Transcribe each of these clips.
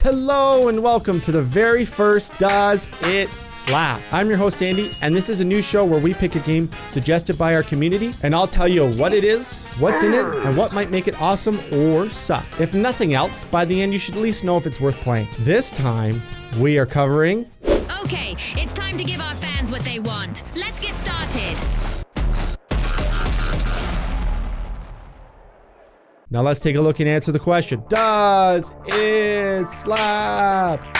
Hello and welcome to the very first Does It Slap? I'm your host Andy, and this is a new show where we pick a game suggested by our community, and I'll tell you what it is, what's in it, and what might make it awesome or suck. If nothing else, by the end you should at least know if it's worth playing. This time, we are covering... Okay, it's time to give our fans what they want. Let's get started. Now let's take a look and answer the question. Does it slap?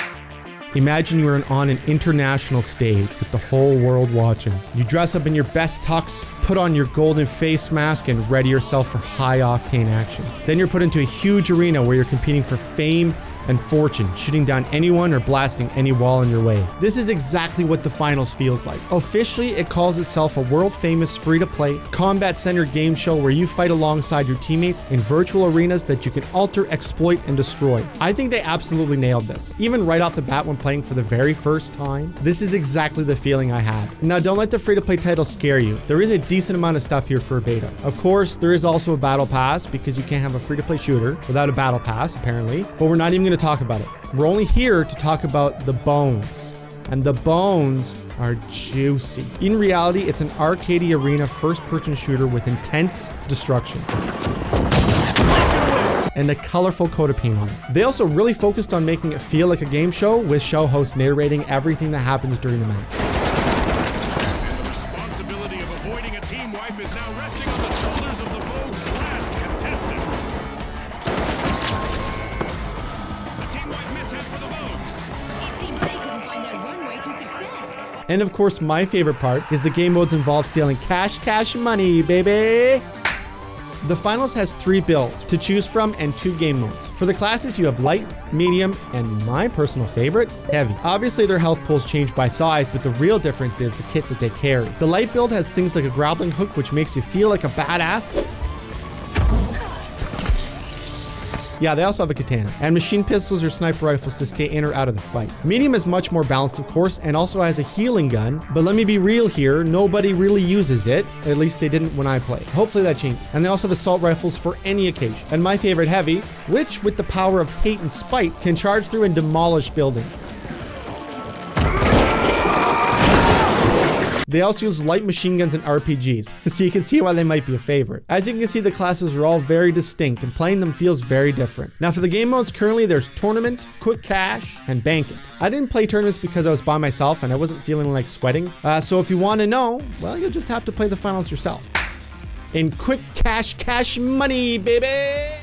Imagine you're on an international stage with the whole world watching. You dress up in your best tux, put on your golden face mask, and ready yourself for high-octane action. Then you're put into a huge arena where you're competing for fame and fortune, shooting down anyone or blasting any wall in your way. This is exactly what the finals feels like. Officially, it calls itself a world-famous free-to-play, combat-centered game show where you fight alongside your teammates in virtual arenas that you can alter, exploit, and destroy. I think they absolutely nailed this. Even right off the bat when playing for the very first time, this is exactly the feeling I had. Now, don't let the free-to-play title scare you. There is a decent amount of stuff here for a beta. Of course, there is also a battle pass because you can't have a free-to-play shooter without a battle pass, apparently. But we're not even going to talk about it. We're only here to talk about the bones. And the bones are juicy. In reality, it's an arcade arena first-person shooter with intense destruction and a colorful coat of paint on it. They also really focused on making it feel like a game show, with show hosts narrating everything that happens during the match. The responsibility of avoiding a team wipe is now resting on the shoulders of the Vogue's last contestant. A team wipe mishap for the Vogues. It seems they couldn't find their runway to success. And of course, my favorite part is the game modes involve stealing cash money, baby. The finals has 3 builds to choose from and 2 game modes. For the classes, you have light, medium, and my personal favorite, heavy. Obviously, their health pools change by size, but the real difference is the kit that they carry. The light build has things like a grappling hook, which makes you feel like a badass. Yeah, they also have a katana, and machine pistols or sniper rifles to stay in or out of the fight. Medium is much more balanced, of course, and also has a healing gun, but let me be real here, nobody really uses it. At least they didn't when I played. Hopefully that changes. And they also have assault rifles for any occasion. And my favorite, heavy, which with the power of hate and spite can charge through and demolish buildings. They also use light machine guns and RPGs, so you can see why they might be a favorite. As you can see, the classes are all very distinct, and playing them feels very different. Now for the game modes, currently there's Tournament, Quick Cash, and Bank It. I didn't play tournaments because I was by myself and I wasn't feeling like sweating. So if you want to know, well, you'll just have to play the finals yourself. In Quick Cash money, baby!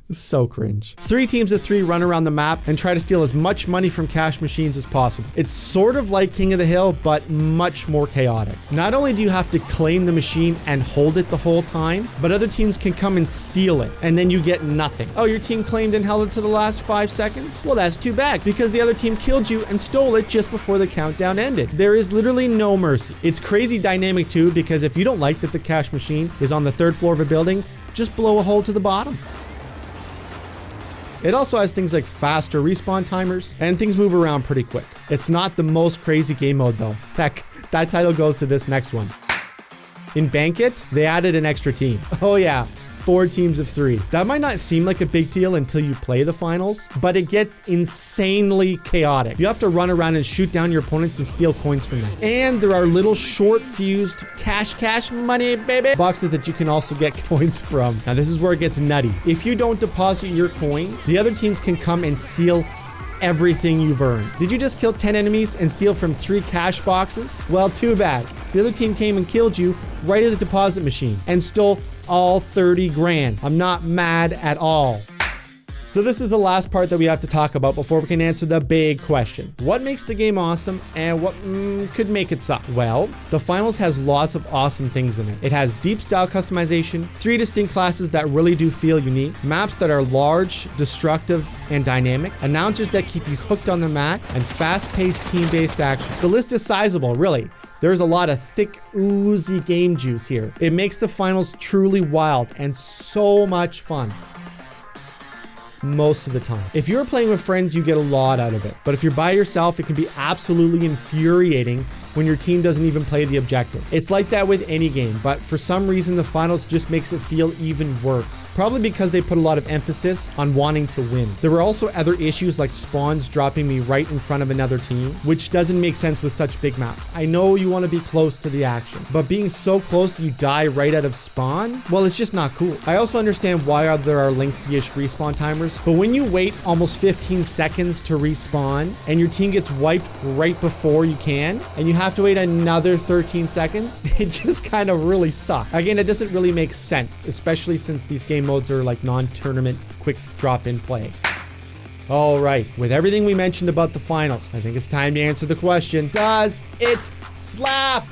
It's so cringe. 3 teams of 3 run around the map and try to steal as much money from cash machines as possible. It's sort of like King of the Hill, but much more chaotic. Not only do you have to claim the machine and hold it the whole time, but other teams can come and steal it, and then you get nothing. Oh, your team claimed and held it to the last 5 seconds? Well, that's too bad, because the other team killed you and stole it just before the countdown ended. There is literally no mercy. It's crazy dynamic too, because if you don't like that the cash machine is on the 3rd floor of a building, just blow a hole to the bottom. It also has things like faster respawn timers, and things move around pretty quick. It's not the most crazy game mode though. Heck, that title goes to this next one. In Bank It, they added an extra team. Oh yeah, 4 teams of 3. That might not seem like a big deal until you play the finals, but it gets insanely chaotic. You have to run around and shoot down your opponents and steal coins from them. And there are little short fused cash money, baby, boxes that you can also get coins from. Now this is where it gets nutty. If you don't deposit your coins, the other teams can come and steal everything you've earned. Did you just kill 10 enemies and steal from 3 cash boxes? Well, too bad. The other team came and killed you right at the deposit machine and stole all 30 grand. I'm not mad at all. So this is the last part that we have to talk about before we can answer the big question. What makes the game awesome and what could make it suck? Well, the finals has lots of awesome things in it. It has deep style customization, 3 distinct classes that really do feel unique, maps that are large, destructive, and dynamic, announcers that keep you hooked on the mat, and fast-paced team-based action. The list is sizable, really. There's a lot of thick, oozy game juice here. It makes the finals truly wild and so much fun. Most of the time. If you're playing with friends, you get a lot out of it. But if you're by yourself, it can be absolutely infuriating when your team doesn't even play the objective. It's like that with any game, but for some reason the finals just makes it feel even worse. Probably because they put a lot of emphasis on wanting to win. There were also other issues like spawns dropping me right in front of another team, which doesn't make sense with such big maps. I know you want to be close to the action, but being so close that you die right out of spawn, well, it's just not cool. I also understand why there are lengthy-ish respawn timers, but when you wait almost 15 seconds to respawn and your team gets wiped right before you can, and you have to wait another 13 seconds, it just kind of really sucks. Again, it doesn't really make sense, especially since these game modes are like non-tournament quick drop-in play. All right, with everything we mentioned about the finals, I think it's time to answer the question, does it slap?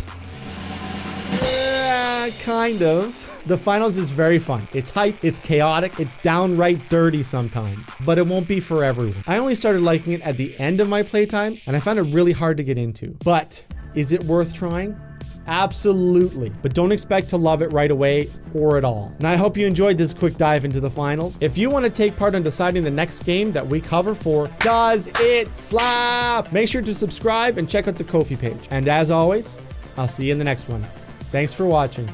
Kind of. The finals is very fun. It's hype, it's chaotic, it's downright dirty sometimes, but it won't be for everyone. I only started liking it at the end of my playtime, and I found it really hard to get into. But is it worth trying? Absolutely, but don't expect to love it right away or at all. And I hope you enjoyed this quick dive into the finals. If you want to take part in deciding the next game that we cover for Does It Slap? Make sure to subscribe and check out the Ko-fi page. And as always, I'll see you in the next one. Thanks for watching.